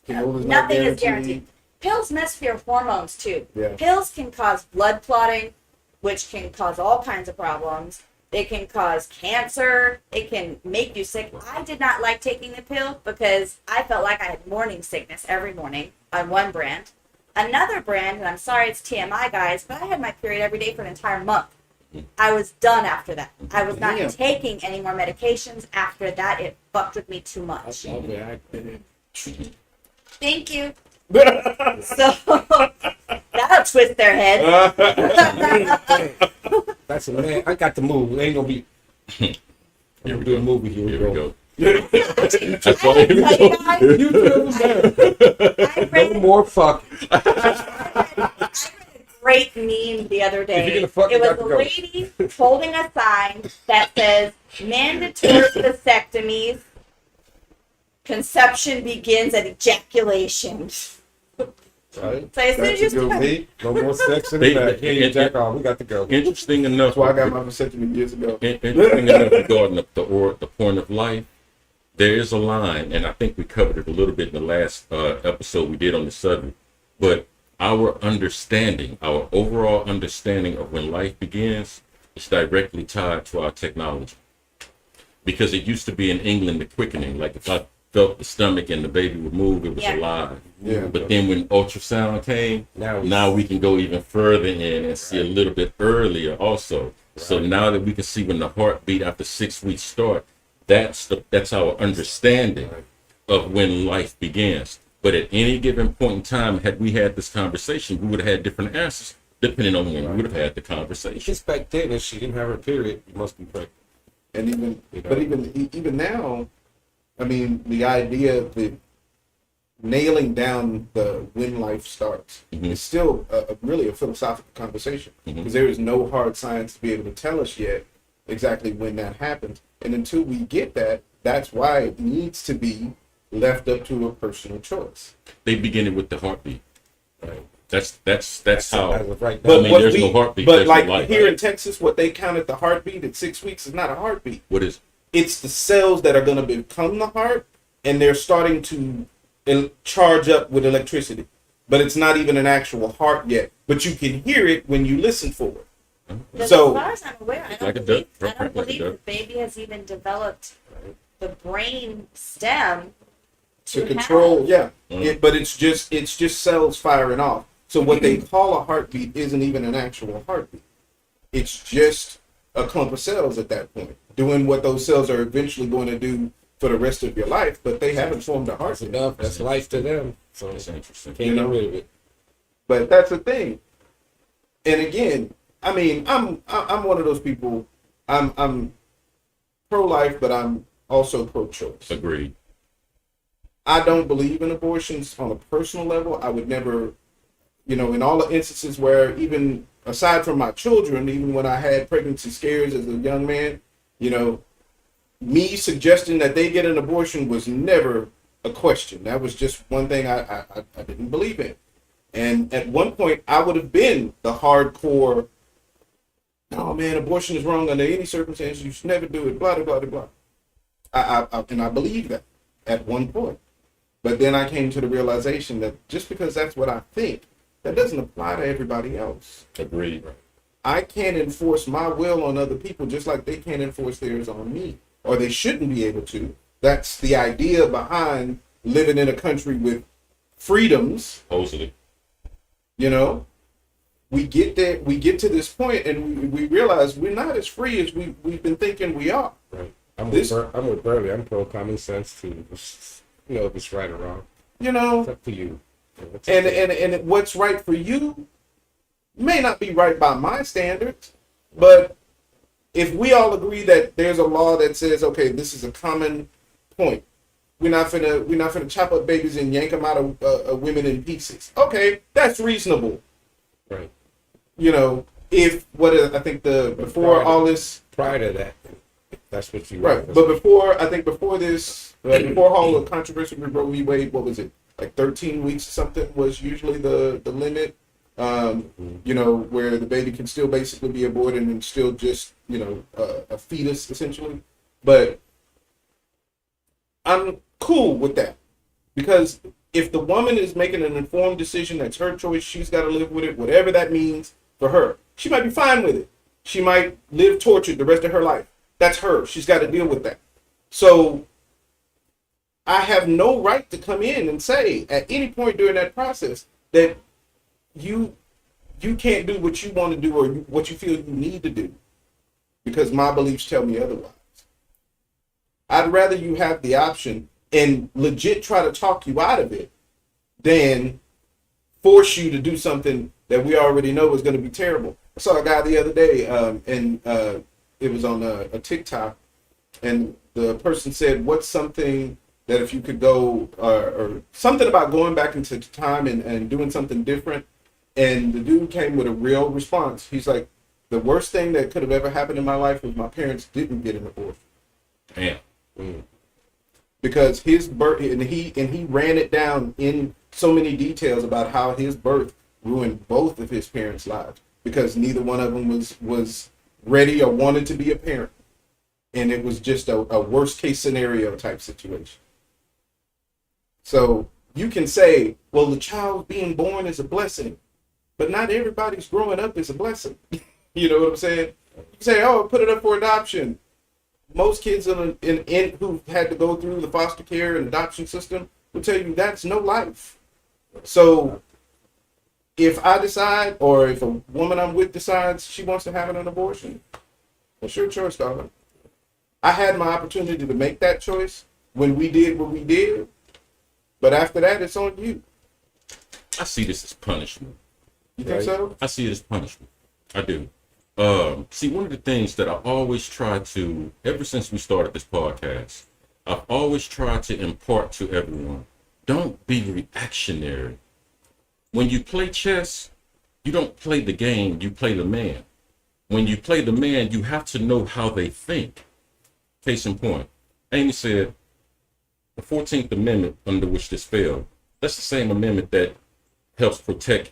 Pill is not Nothing is guaranteed. Pills mess with your hormones too. Yeah. Pills can cause blood clotting, which can cause all kinds of problems. It can cause cancer. It can make you sick. I did not like taking the pill because I felt like I had morning sickness every morning on one brand. Another brand, and I'm sorry it's TMI, guys, but I had my period every day for an entire month. I was done after that. I was not Damn. taking any more medications after that. It fucked with me too much. Thank you. So that'll twist their head. That's a man. I got to move. It ain't gonna be. Here We'll we do a go. movie. Here we Here we go. go. That's why You You feel bad. I No read, more fucking. I read a great meme the other If you're day. gonna fuck, It you was got to a go. lady holding a sign that says mandatory vasectomies. Conception begins at ejaculation. Right? So as soon as you That's a good start, See? No more sex in They- the back. they- Here, you jack off. We got to go. Interesting enough. That's why I got my vasectomy years ago. Interesting enough regarding the point of life, there is a line, and I think we covered it a little bit in the last episode we did on the subject. But our understanding, our overall understanding of when life begins, is directly tied to our technology. Because it used to be in England the quickening, like if I felt the stomach and the baby would move, it was Yeah. alive. Yeah. But then when ultrasound came, now we can go even further in and see a little bit earlier also. So now that we can see when the heartbeat after 6 weeks start, that's our understanding of when life begins. But at any given point in time, had we had this conversation, we would have had different answers depending on when we would have had the conversation. Just back then, if she didn't have her period, you must be pregnant. And even, You know? but even now, I mean, the idea that nailing down the when life starts is still really a philosophical conversation because there is no hard science to be able to tell us yet exactly when that happens. And until we get that, that's why it needs to be left up to a personal choice. They begin it with the heartbeat. Right. That's how. As of right But- now, I mean, there's no heartbeat, But there's like no life, here right? in Texas, what they counted the heartbeat at 6 weeks is not a heartbeat. What is It's the cells that are going to become the heart, and they're starting to charge up with electricity. But it's not even an actual heart yet. But you can hear it when you listen for it. as So- far as I'm aware, I Like a don't duck, believe, I like don't a believe duck. the baby has even developed the brain stem To control, have. yeah. Mm. But it's just cells firing off. So what they call a heartbeat isn't even an actual heartbeat. It's just a clump of cells at that point, doing what those cells are eventually going to do for the rest of your life. But they haven't formed a that's heartbeat. enough. That's life to them. So that's interesting. can't get rid of it. But that's the thing. And again, I mean, I'm one of those people. I'm pro-life, but I'm also pro-choice. Agreed. I don't believe in abortions on a personal level. I would never, in all the instances where even aside from my children, even when I had pregnancy scares as a young man, me suggesting that they get an abortion was never a question. That was just one thing I didn't believe in. And at one point, I would have been the hardcore, oh man, abortion is wrong under any circumstance. You should never do it, blah, blah, blah, blah. And I believe that at one point. But then I came to the realization that just because that's what I think, that doesn't apply to everybody else. Agreed. I can't enforce my will on other people just like they can't enforce theirs on me, or they shouldn't be able to. That's the idea behind living in a country with freedoms. Supposedly. We get there, we get to this point, and we realize we're not as free as we've been thinking we are. Right. I'm This- with Burley. I'm pro common sense too. If it's right or wrong. It's up to you. What's up to you? And what's right for you may not be right by my standards, but if we all agree that there's a law that says, okay, this is a common point, we're not finna chop up babies and yank them out of women in pieces. Okay, that's reasonable. Right. I think before Right. all this. Prior to that, if that's what you Right, want. but before this, before all the controversy with Roe v. Wade, what was it? Like 13 weeks or something was usually the limit. Where the baby can still basically be aborted and still just, a fetus essentially. But I'm cool with that because if the woman is making an informed decision, that's her choice. She's got to live with it, whatever that means for her. She might be fine with it. She might live tortured the rest of her life. That's her. She's got to deal with that. So I have no right to come in and say at any point during that process that you can't do what you want to do or what you feel you need to do because my beliefs tell me otherwise. I'd rather you have the option and legit try to talk you out of it than force you to do something that we already know is going to be terrible. I saw a guy the other day, and it was on a TikTok, and the person said, "What's something that if you could go, or something about going back into time and doing something different?" And the dude came with a real response. He's like, "The worst thing that could have ever happened in my life was my parents didn't get an abortion." Damn. Because his birth, and he ran it down in so many details about how his birth ruined both of his parents' lives, because neither one of them was ready or wanted to be a parent, and it was just a worst case scenario type situation. So you can say, well, the child being born is a blessing, but not everybody's growing up is a blessing. You know what I'm saying? You say, oh, put it up for adoption. Most kids in who had to go through the foster care and adoption system will tell you that's no life. So if I decide, or if a woman I'm with decides she wants to have an abortion, that's your choice, darling. I had my opportunity to make that choice when we did what we did, but after that, it's on you. I see this as punishment. You think so? I see it as punishment. I do. See, one of the things that I always try to, ever since we started this podcast, I've always tried to impart to everyone, don't be reactionary. When you play chess, you don't play the game, you play the man. When you play the man, you have to know how they think. Case in point, Amy said, the 14th Amendment under which this fell, that's the same amendment that helps protect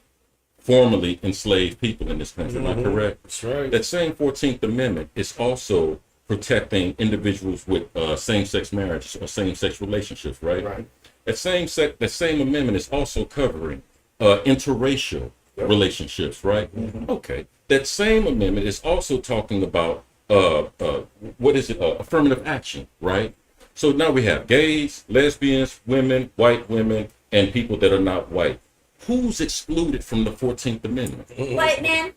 formerly enslaved people in this country. Am I correct? That's right. That same 14th Amendment is also protecting individuals with same-sex marriages or same-sex relationships, right? Right. That same amendment is also covering interracial relationships, right? Okay. That same amendment is also talking about affirmative action, right? So now we have gays, lesbians, women, and people that are not white. Who's excluded from the 14th Amendment? White man.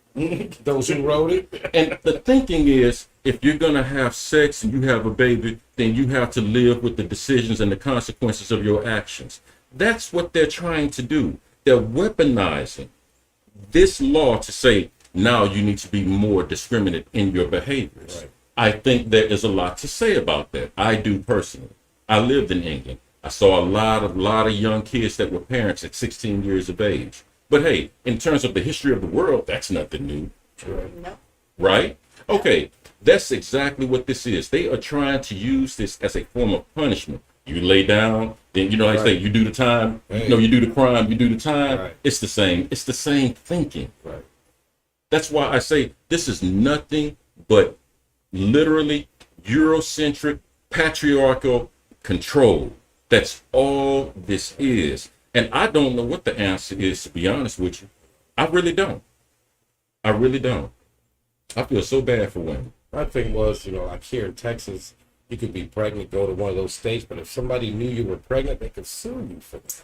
Those who wrote it. And the thinking is, if you're going to have sex and you have a baby, then you have to live with the decisions and the consequences of your actions. That's what they're trying to do. They're weaponizing this law to say, now you need to be more discriminate in your behaviors. Right. I think there is a lot to say about that. I do personally. I lived in England. I saw a lot of young kids that were parents at 16 years of age. But hey, in terms of the history of the world, that's nothing new. No. Right? Okay, that's exactly what this is. They are trying to use this as a form of punishment. You lay down, then you know how they say you do the time, Hey. you do the crime, you do the time. Right. It's the same. It's the same thinking. Right. That's why I say this is nothing but literally Eurocentric, patriarchal control. That's all this is. And I don't know what the answer is, to be honest with you. I really don't. I really don't. I feel so bad for women. My thing was, like here in Texas, you could be pregnant, go to one of those states, but if somebody knew you were pregnant, they could sue you for that.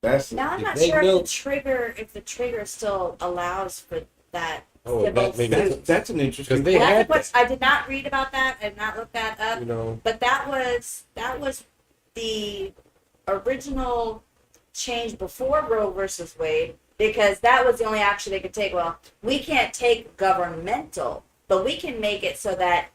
That's Now I'm not They sure know- if the trigger still allows for that. Oh, civil that maybe suit. that's an interesting. Because they That's had what that, I did not read about that. I did not look that up. But that was the original change before Roe versus Wade, because that was the only action they could take. Well, we can't take governmental, but we can make it so that,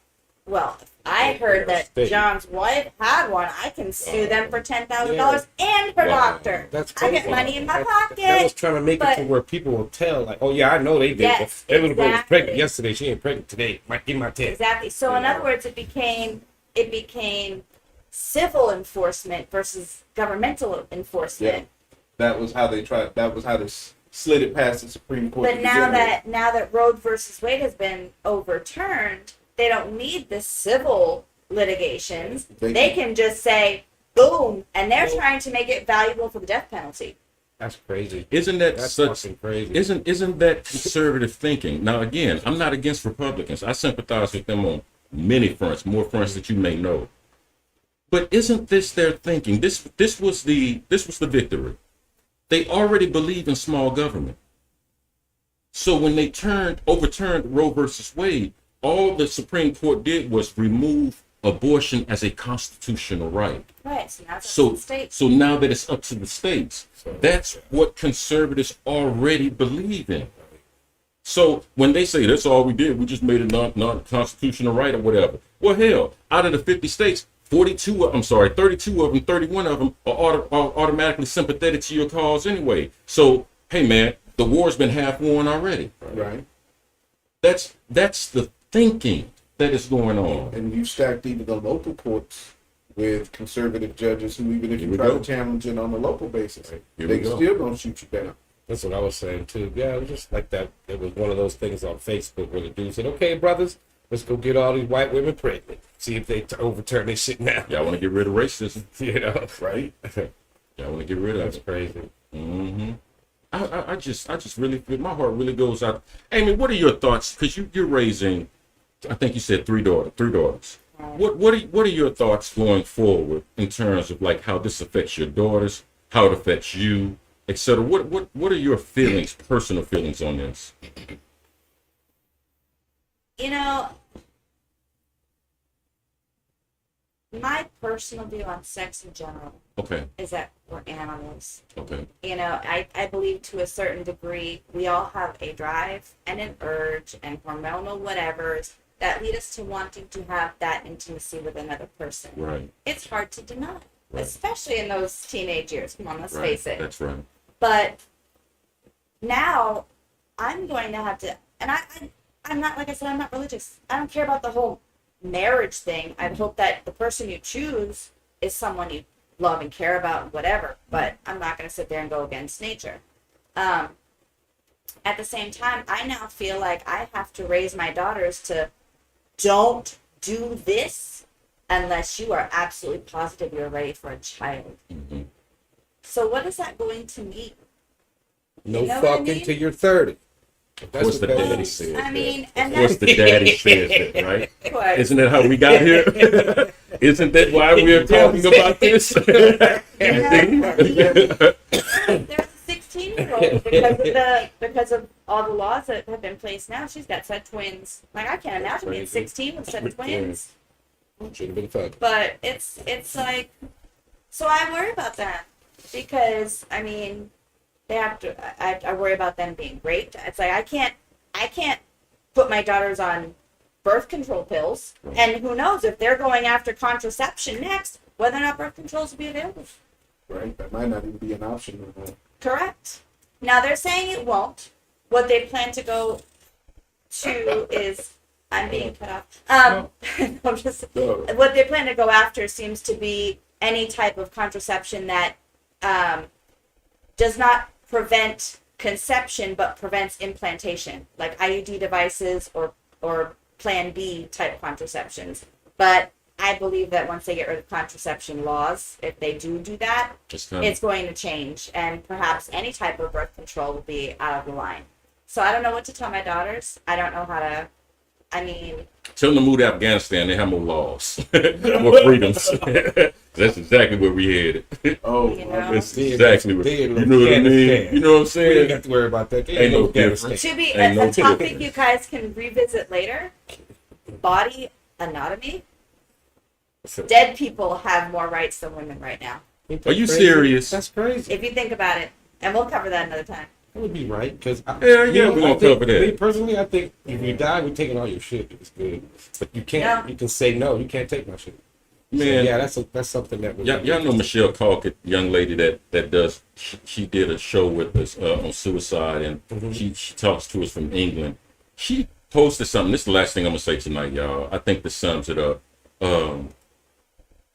well, if I heard that State. John's wife had one, I can sue them for $10,000 and her Wow. doctor. That's I crazy. get money in my That pocket. was trying to make it but- to where people will tell, like, oh yeah, I know they did. Yes, But Evelyn was exactly. pregnant yesterday. She ain't pregnant today. Might give my test. Exactly. So in Yeah. other words, it became civil enforcement versus governmental enforcement. That was how they tried. That was how they slid it past the Supreme Court. But to now begin with. that Roe versus Wade has been overturned, they don't need the civil litigations. They can just say boom, and they're trying to make it valuable for the death penalty. That's crazy. Isn't that That's such fucking crazy. isn't that conservative thinking? Now again, I'm not against Republicans. I sympathize with them on many fronts, more fronts that you may know. But isn't this their thinking? This was the victory. They already believe in small government. So when they overturned Roe versus Wade, all the Supreme Court did was remove abortion as a constitutional right. Right. So now it's up to So, the states. so now that it's up to the states, that's what conservatives already believe in. So when they say that's all we did, we just made a non-constitutional right or whatever. Well, hell, out of the 50 states, 32 of, I'm sorry, 32 of them, 31 of them are automatically sympathetic to your cause anyway. So, hey man, the war's been half won already. Right. That's the thinking that is going on. And you stacked even the local courts with conservative judges who, even if Here you we try go. to challenge it on a local basis, Here we they go. still gonna shoot you down. That's what I was saying too. Yeah, it was just like that. It was one of those things on Facebook where the dude said, "Okay, brothers, let's go get all these white women pregnant. See if they overturn this shit now." Y'all want to get rid of racism, You know, Right. y'all want to get rid of that's it. crazy. Mm-hmm. I just really feel my heart really goes out. Amy, what are your thoughts? Because you're raising, I think you said three daughters. What are your thoughts going forward in terms of like how this affects your daughters, how it affects you, etc. What are your feelings, personal feelings on this? You know, my personal view on sex in general Okay, is that we're animals. okay, You know, I believe to a certain degree we all have a drive and an urge and hormonal whatevers that lead us to wanting to have that intimacy with another person. right, It's hard to deny, Right. especially in those teenage years. Come on, let's right. face it. That's right. But now I'm going to have to, and I'm not, like I said, I'm not religious. I don't care about the whole marriage thing. I hope that the person you choose is someone you love and care about and whatever, but I'm not going to sit there and go against nature. At the same time, I now feel like I have to raise my daughters to don't do this unless you are absolutely positive you're ready for a child. Mm-hmm. So what is that going to mean? No You know what I fucking mean? till you're 30. Of course, the that daddy is. said I mean, that. and Of course, that's the daddy says that, right? what. Isn't that how we got here? Isn't that why we're talking about this? There's a 16-year-old because of all the laws that have been placed now. She's got said twins. Like I can't imagine being 16 with said twins. Should have been fun. But it's like, so I worry about that because I mean, they have to. I worry about them being raped. It's like I can't put my daughters on birth control pills, and who knows if they're going after contraception next, whether or not birth controls will be available. Right. That might not even be an option no more. Correct. Now they're saying it won't. What they plan to go to is I'm being cut off. I'm just what they plan to go after seems to be any type of contraception that does not prevent conception but prevents implantation, like IUD devices or Plan B type contraceptions. But I believe that once they get rid of contraception laws, if they do that, it's going to change, and perhaps any type of birth control will be out of the line. So I don't know what to tell my daughters. I don't know how to. I mean, tell them to move to Afghanistan. They have more laws, more freedoms. That's exactly where we headed. Oh, You know? That's exactly what They you know what I mean. You know what I'm We don't saying? have to worry about that. They Ain't no Afghanistan. difference. to be Ain't no a topic difference. you guys can revisit later. Body anatomy. Dead people have more rights than women right now. Ain't Are that you crazy? serious? That's crazy. If you think about it, and we'll cover that another time. That would be right, because Yeah, we're gonna cover that. Me personally, I think if you die, we're taking all your shit. It's good, but you can't. No. You can say no. You can't take my shit. So, Man, yeah, that's something that. y'all know Michelle Calkett, young lady that does. She did a show with us on suicide, and she talks to us from England. She posted something. This is the last thing I'm gonna say tonight, y'all. I think this sums it up.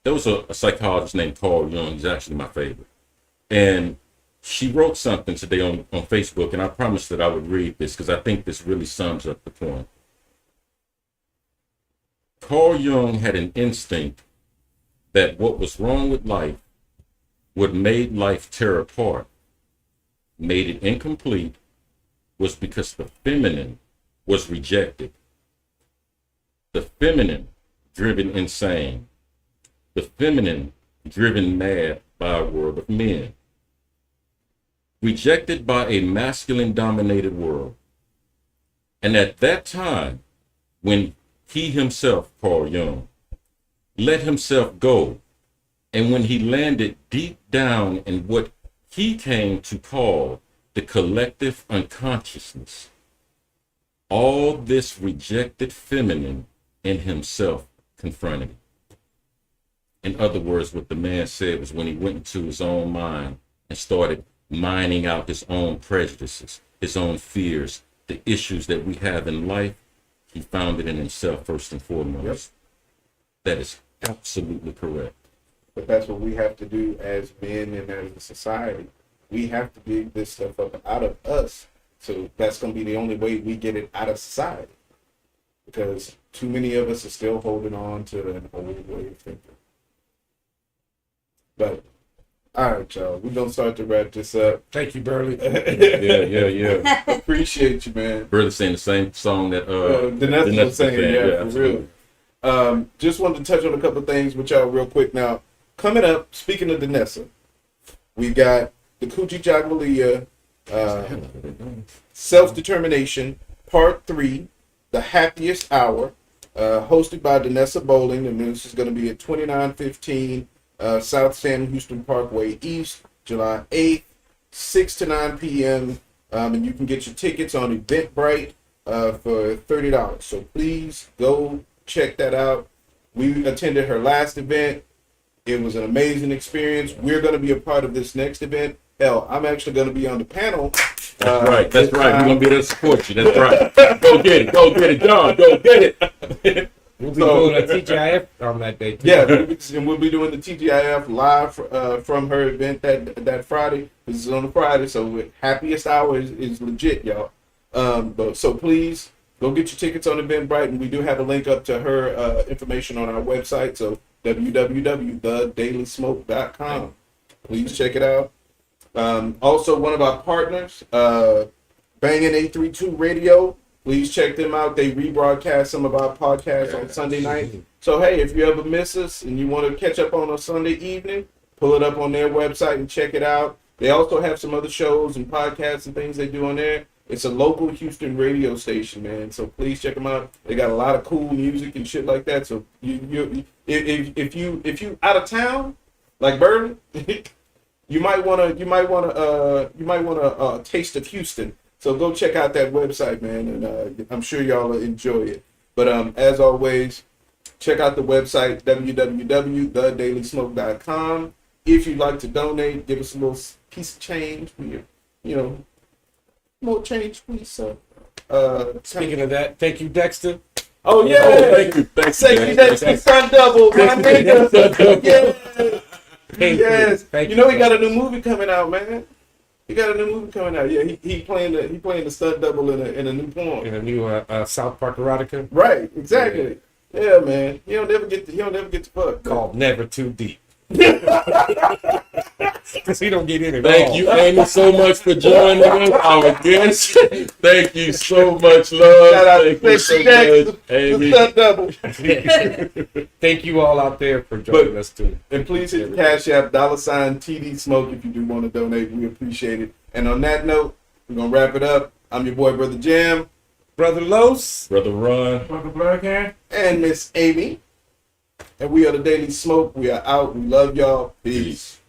There was a psychologist named Carl Jung. He's actually my favorite, and she wrote something today on Facebook, and I promised that I would read this because I think this really sums up the point. Carl Jung had an instinct that what was wrong with life, what made life tear apart, made it incomplete, was because the feminine was rejected. The feminine driven insane. The feminine driven mad by a world of men. Rejected by a masculine dominated world. And at that time, when he himself, Carl Jung, let himself go, and when he landed deep down in what he came to call the collective unconsciousness, all this rejected feminine in himself confronted it. In other words, what the man said was when he went into his own mind and started mining out his own prejudices, his own fears, the issues that we have in life, he found it in himself first and foremost. Yep. That is absolutely correct. But that's what we have to do as men and as a society. We have to dig this stuff up out of us. So that's going to be the only way we get it out of society. Because too many of us are still holding on to an old way of thinking. But, all right, y'all. We're going to start to wrap this up. Thank you, Burley. Yeah. Appreciate you, man. Brother saying the same song that Danessa was saying, yeah, for absolutely. real. Just wanted to touch on a couple of things with y'all real quick. Now, coming up, speaking of Danessa, we got the Coochie Jagwalia Self-Determination Part 3, The Happiest Hour, hosted by Danessa Bowling, and this is going to be at 2915 South Sam Houston Parkway East, July 8th, 6 to 9 p.m. And you can get your tickets on Eventbrite for $30. So please go check that out. We attended her last event. It was an amazing experience. We're going to be a part of this next event. Hell, I'm actually going to be on the panel. That's right. That's right. We're going to be there to support you. That's right. Go get it. Go get it, John. Go get it. We'll be doing a TGIF on that day, too. Yeah, and we'll be doing the TGIF live from her event that Friday. This is on a Friday, so happiest hour is legit, y'all. So please go get your tickets on Eventbrite, and we do have a link up to her information on our website. So www.thedailysmoke.com. Please check it out. Also, one of our partners, Bangin' 832 Radio. Please check them out. They rebroadcast some of our podcasts on Sunday night. So, hey, if you ever miss us and you want to catch up on a Sunday evening, pull it up on their website and check it out. They also have some other shows and podcasts and things they do on there. It's a local Houston radio station, man. So please check them out. They got a lot of cool music and shit like that. So if you out of town, like Burley, you might want a taste of Houston. So go check out that website, man, and I'm sure y'all will enjoy it. But as always, check out the website, www.thedailysmoke.com. If you'd like to donate, give us a little piece of change. More change, please, sir. Speaking of that, thank you, Dexter. Oh, yeah. Thank you. Thank you, Dexter. Sun double, my nigga. Yeah. Yes. Thank You know he got a new movie coming out, man. He got a new movie coming out. Yeah, he playing the stunt double in a new porn. In a new South Park erotica. Right, exactly. Yeah, man. He don't never get to fuck. Called Never Too Deep. Because he don't get in at Thank all. you, Amy, so much for joining us. Our guest. Thank you so much, love. Shout out to Thank you so Jackson, much, Amy. the stunt double. Thank you all out there for joining us too. And please hit the Cash App, $TD Smoke if you do want to donate. We appreciate it. And on that note, we're going to wrap it up. I'm your boy, Brother Jam. Brother Los. Brother Ron. Brother Blackhair. And Miss Amy. And we are the Daily Smoke. We are out. We love y'all. Peace.